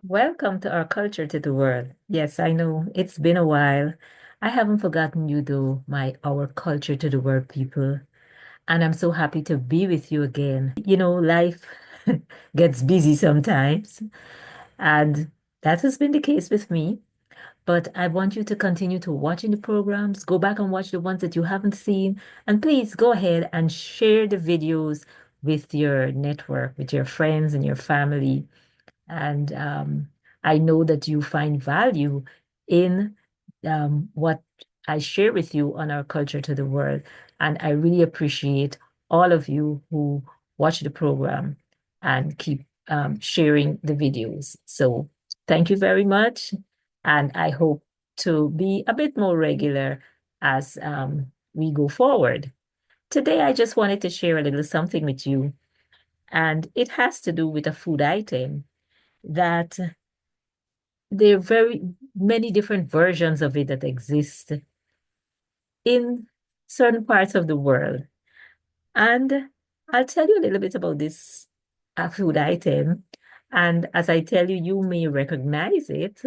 Welcome to our culture to the world. Yes, I know it's been a while. I haven't forgotten you though, my our culture to the world people. And I'm so happy to be with you again. Life gets busy sometimes, and that has been the case with me. But I want you to continue to watching the programs, go back and watch the ones that you haven't seen, and please go ahead and share the videos with your network, with your friends and your family. And I know that you find value in what I share with you on our culture to the world. And I really appreciate all of you who watch the program and keep sharing the videos. So thank you very much. And I hope to be a bit more regular as we go forward. Today, I just wanted to share a little something with you, and it has to do with a food item that there are very many different versions of it that exist in certain parts of the world. And I'll tell you a little bit about this food item. And as I tell you, you may recognize it.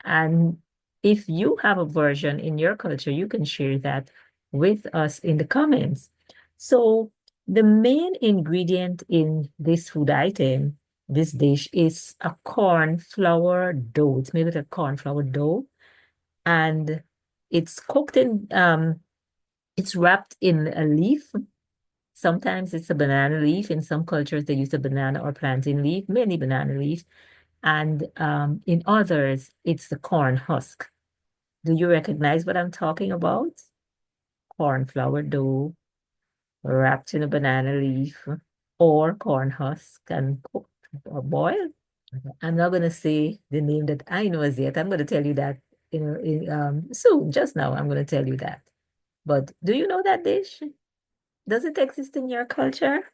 And if you have a version in your culture, you can share that with us in the comments. So, the main ingredient in this food item, this dish, is a corn flour dough. It's made with a corn flour dough, and it's cooked it's wrapped in a leaf. Sometimes it's a banana leaf. In some cultures, they use a banana or plantain leaf, mainly banana leaf. And in others, it's the corn husk. Do you recognize what I'm talking about? Corn flour dough wrapped in a banana leaf or corn husk and cooked or boiled. I'm not going to say the name that I know as yet. I'm going to tell you that soon, just now, I'm going to tell you that. But do you know that dish? Does it exist in your culture?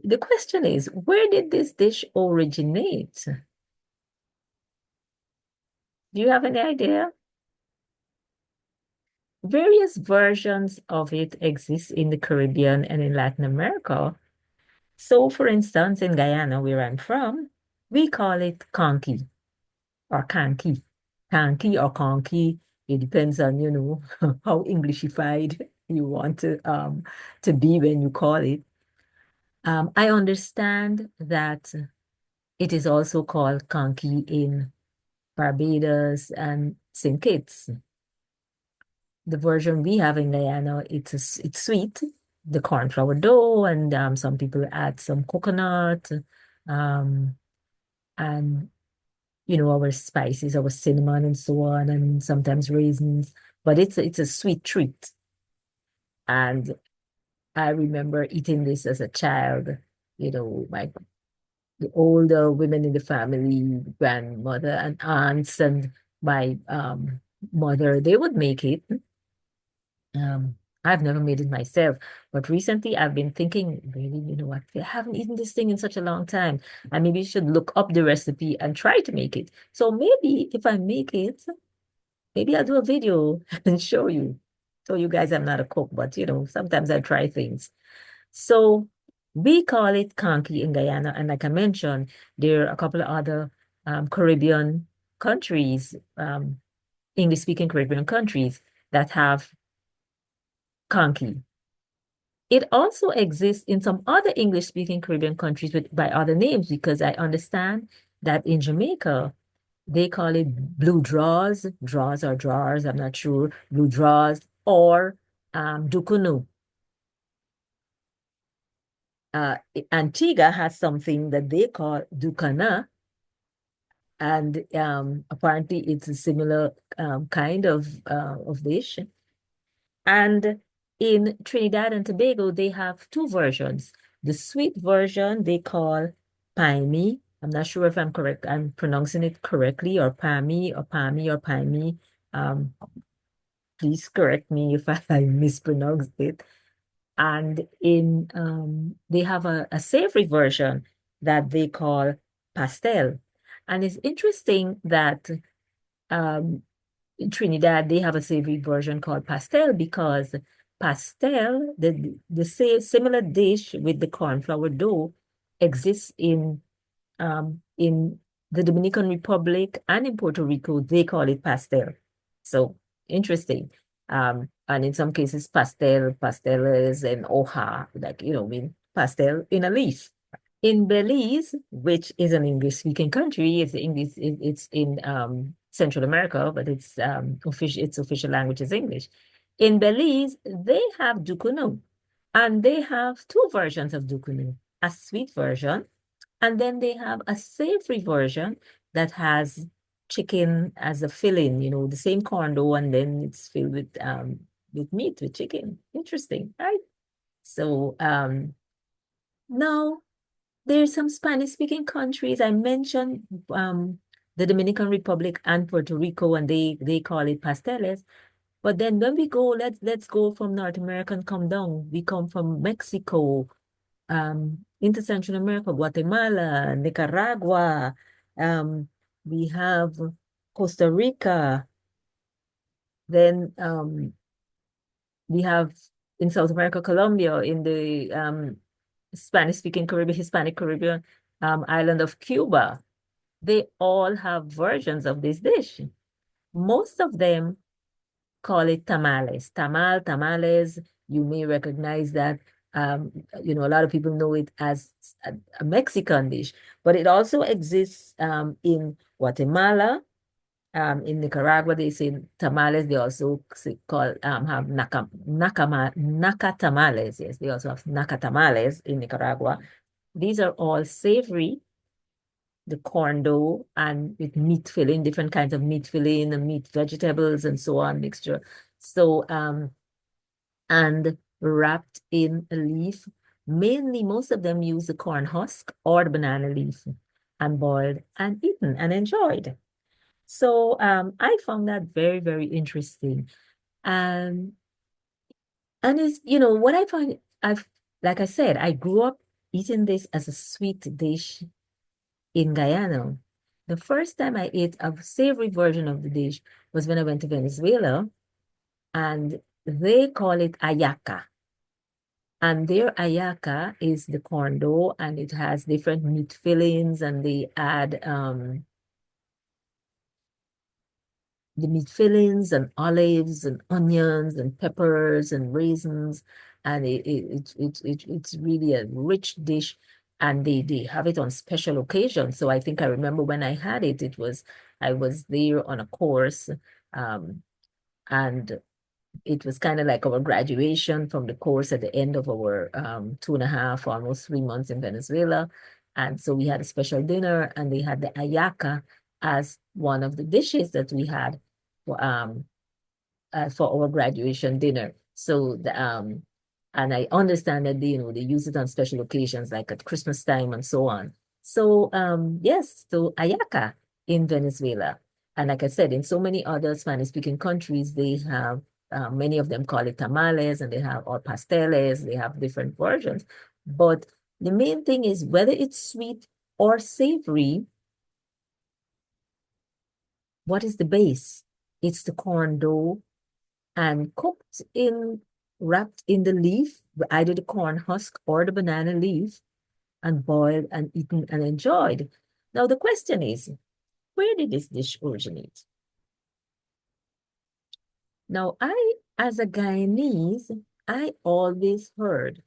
The question is, where did this dish originate? Do you have any idea? Various versions of it exist in the Caribbean and in Latin America. So, for instance, in Guyana, where I'm from, we call it conky or kanki. Kanki or conky. It depends on, how Englishified you want to be when you call it. I understand that it is also called conky in Barbados and St. Kitts. The version we have in Guyana, it's sweet, the corn flour dough, and some people add some coconut, um, and our spices, our cinnamon, and so on, and sometimes raisins. But it's a sweet treat, and I remember eating this as a child. My the older women in the family, grandmother and aunts, and my mother, they would make it. Um, I've never made it myself, but recently I've been thinking, really, you know what? I haven't eaten this thing in such a long time. I maybe should look up the recipe and try to make it. So maybe if I make it, maybe I'll do a video and show you. So you guys, I'm not a cook, but sometimes I try things. So we call it conky in Guyana, and like I mentioned, there are a couple of other Caribbean countries, English-speaking Caribbean countries that have conky. It also exists in some other English-speaking Caribbean countries by other names, because I understand that in Jamaica, they call it blue draws or drawers, I'm not sure, blue draws, or dukunu. Uh, Antigua has something that they call dukana, and apparently it's a similar kind of dish. And in Trinidad and Tobago, they have two versions. The sweet version they call paimi. I'm not sure if I'm pronouncing it correctly, or pami, or pami, or paimi. Um, please correct me if I mispronounced it. And they have a savory version that they call pastel. And it's interesting that um, in Trinidad, they have a savory version called pastel, because pastel, the same similar dish with the corn flour dough, exists in in the Dominican Republic and in Puerto Rico, they call it pastel. So interesting. And in some cases, pastel, pasteles, and hoja, like, I mean, pastel in a leaf. In Belize, which is an English-speaking country, it's in Central America, but its official language is English. In Belize, they have Dukunu, and they have two versions of Dukunu, a sweet version, and then they have a savory version that has chicken as a filling, the same corn dough, and then it's filled with meat, with chicken. Interesting, right? So now there's some Spanish speaking countries. I mentioned the Dominican Republic and Puerto Rico, and they call it pasteles. But then when we go, let's go from North America and come down. We come from Mexico, into Central America, Guatemala, Nicaragua. We have Costa Rica. Then we have in South America, Colombia, in the Spanish-speaking Caribbean, Hispanic Caribbean island of Cuba. They all have versions of this dish. Most of them call it tamales. Tamales. You may recognize that. A lot of people know it as a Mexican dish, but it also exists in Guatemala. In Nicaragua, they say tamales. They also call have naka tamales. Yes, they also have naka tamales in Nicaragua. These are all savory, the corn dough, and with meat filling, different kinds of meat filling and meat vegetables and so on mixture. So and wrapped in a leaf. Mainly, most of them use the corn husk or the banana leaf and boiled and eaten and enjoyed. So I found that very, very interesting. Um, and it's, what I find, like I said, I grew up eating this as a sweet dish in Guyana. The first time I ate a savory version of the dish was when I went to Venezuela, and they call it ayaca. And their ayaca is the corn dough, and it has different meat fillings, and they add the meat fillings and olives and onions and peppers and raisins, and it's really a rich dish, and they have it on special occasions. So I think I remember when I had it, I was there on a course, um, and it was kind of like our graduation from the course at the end of our 2.5, almost 3 months in Venezuela. And so we had a special dinner, and they had the ayaca as one of the dishes that we had for our graduation dinner. So and I understand that they use it on special occasions like at Christmas time and so on. So yes, so ayaca in Venezuela. And like I said, in so many other Spanish-speaking countries, they have many of them call it tamales, and they have or pasteles, they have different versions. But the main thing is whether it's sweet or savory, what is the base? It's the corn dough and wrapped in the leaf, either the corn husk or the banana leaf, and boiled and eaten and enjoyed. Now, the question is, where did this dish originate? Now, as a Guyanese, I always heard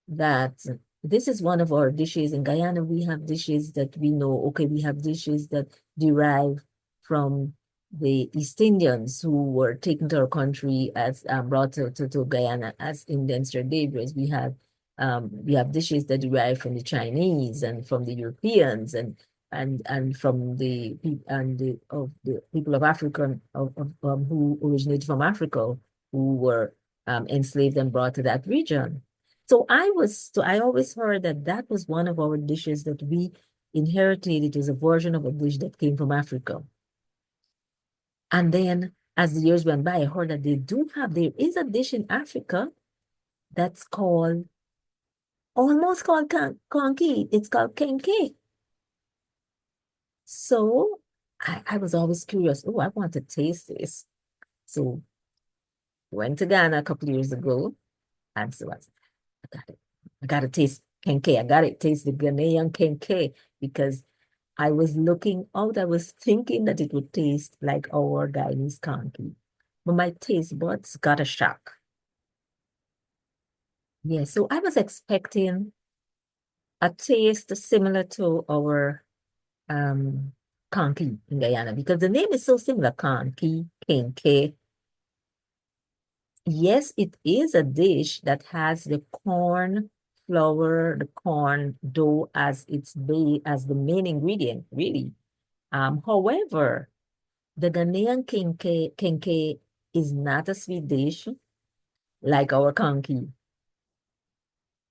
that this is one of our dishes. In Guyana, we have dishes that we know, okay, we have dishes that derive from the East Indians who were taken to our country as brought to Guyana as Indians traders. We have dishes that derive from the Chinese and from the Europeans and from the people of Africa who originated from Africa, who were enslaved and brought to that region. So I always heard that was one of our dishes that we inherited. It was a version of a dish that came from Africa. And then as the years went by, I heard that there is a dish in Africa that's almost called conky. It's called kenke. So I was always curious. Oh, I want to taste this. So went to Ghana a couple of years ago, and so I got it. I got to taste kenke. I got to taste the Ghanaian kenke because I was looking out, I was thinking that it would taste like our Guyanese conky, but my taste buds got a shock. Yeah, so I was expecting a taste similar to our um conky in Guyana because the name is so similar, conky, kenke. Yes, it is a dish that has the corn flour, the corn dough as as the main ingredient, really. However, the Ghanaian kenke is not a sweet dish like our conky.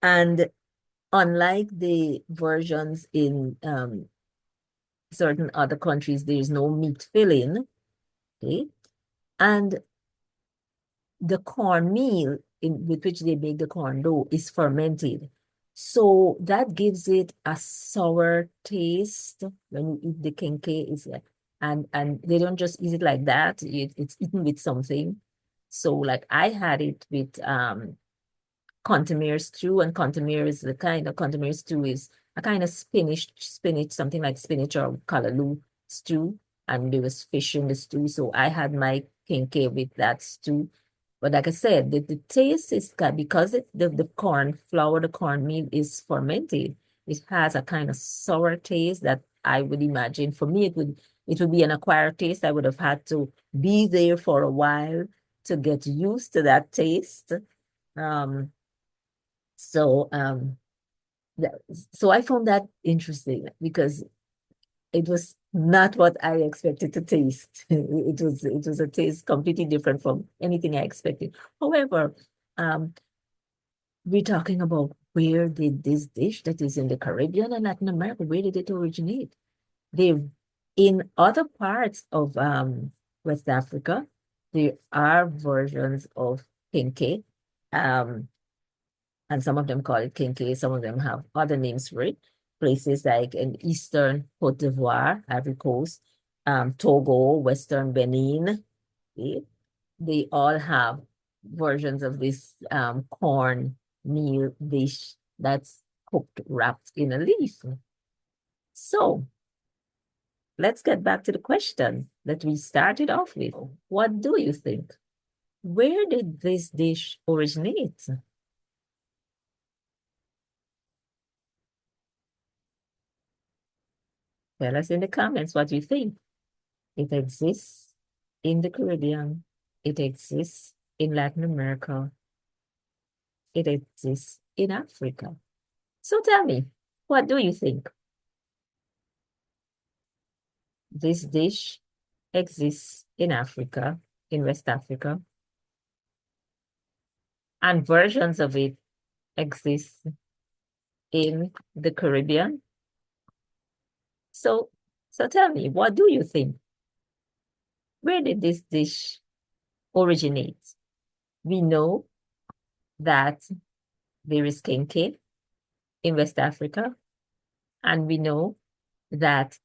And unlike the versions in certain other countries, there is no meat filling, okay? And the cornmeal with which they make the corn dough is fermented. So that gives it a sour taste when you eat the kenke. And they don't just eat it like that. It's eaten with something. So like I had it with contemere stew, and contemere is the kind of contemere stew is a kind of spinach, something like spinach or callaloo stew, and there was fish in the stew. So I had my kenke with that stew. But like I said, the taste is because the corn flour, the cornmeal is fermented. It has a kind of sour taste that I would imagine for me it would be an acquired taste. I would have had to be there for a while to get used to that taste. Um, so th- so I found that interesting because it was not what I expected to taste. It was a taste completely different from anything I expected. However, um, we're talking about where did this dish that is in the Caribbean and Latin America, where did it originate? They've in other parts of West Africa, there are versions of kenke. Um, and some of them call it kinky, some of them have other names for it. Places like in Eastern Cote d'Ivoire, Ivory Coast, Togo, Western Benin, eh, they all have versions of this corn meal dish that's cooked wrapped in a leaf. So let's get back to the question that we started off with. What do you think? Where did this dish originate? Tell us in the comments what you think. It exists in the Caribbean. It exists in Latin America. It exists in Africa. So tell me, what do you think? This dish exists in Africa, in West Africa, and versions of it exist in the Caribbean. So, so tell me, what do you think? Where did this dish originate? We know that there is kenke in West Africa, and we know that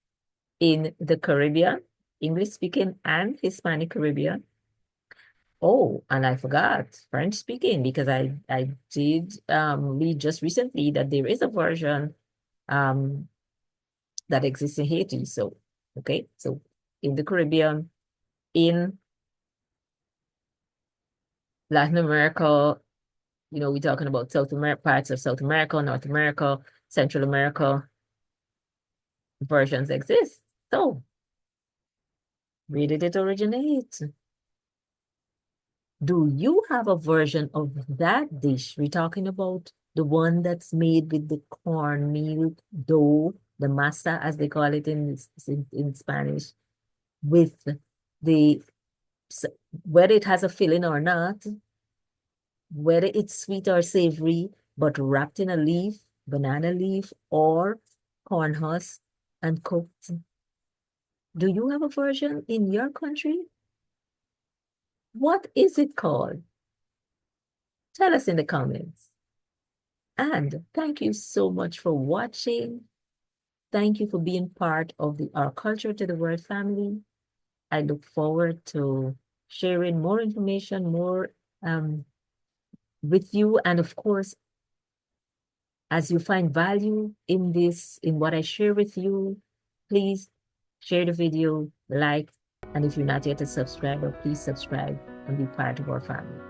in the Caribbean, English speaking and Hispanic Caribbean. Oh, and I forgot French speaking because I did read just recently that there is a version um that exists in Haiti. So okay, so in the Caribbean, in Latin America, we're talking about South America, parts of South America, North America, Central America, versions exist. So where did it originate? Do you have a version of that dish? We're talking about the one that's made with the cornmeal dough, the masa, as they call it in Spanish, with the whether it has a filling or not, whether it's sweet or savory, but wrapped in a leaf, banana leaf, or corn husk and cooked. Do you have a version in your country? What is it called? Tell us in the comments. And thank you so much for watching. Thank you for being part of the Our Culture to the World family. I look forward to sharing more information, more with you. And of course, as you find value in this, in what I share with you, Please share the video, like, and if you're not yet a subscriber, please subscribe and be part of our family.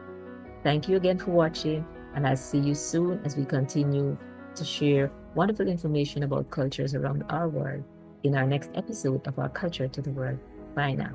Thank you again for watching, and I'll see you soon as we continue to share wonderful information about cultures around our world in our next episode of Our Culture to the World. Bye now.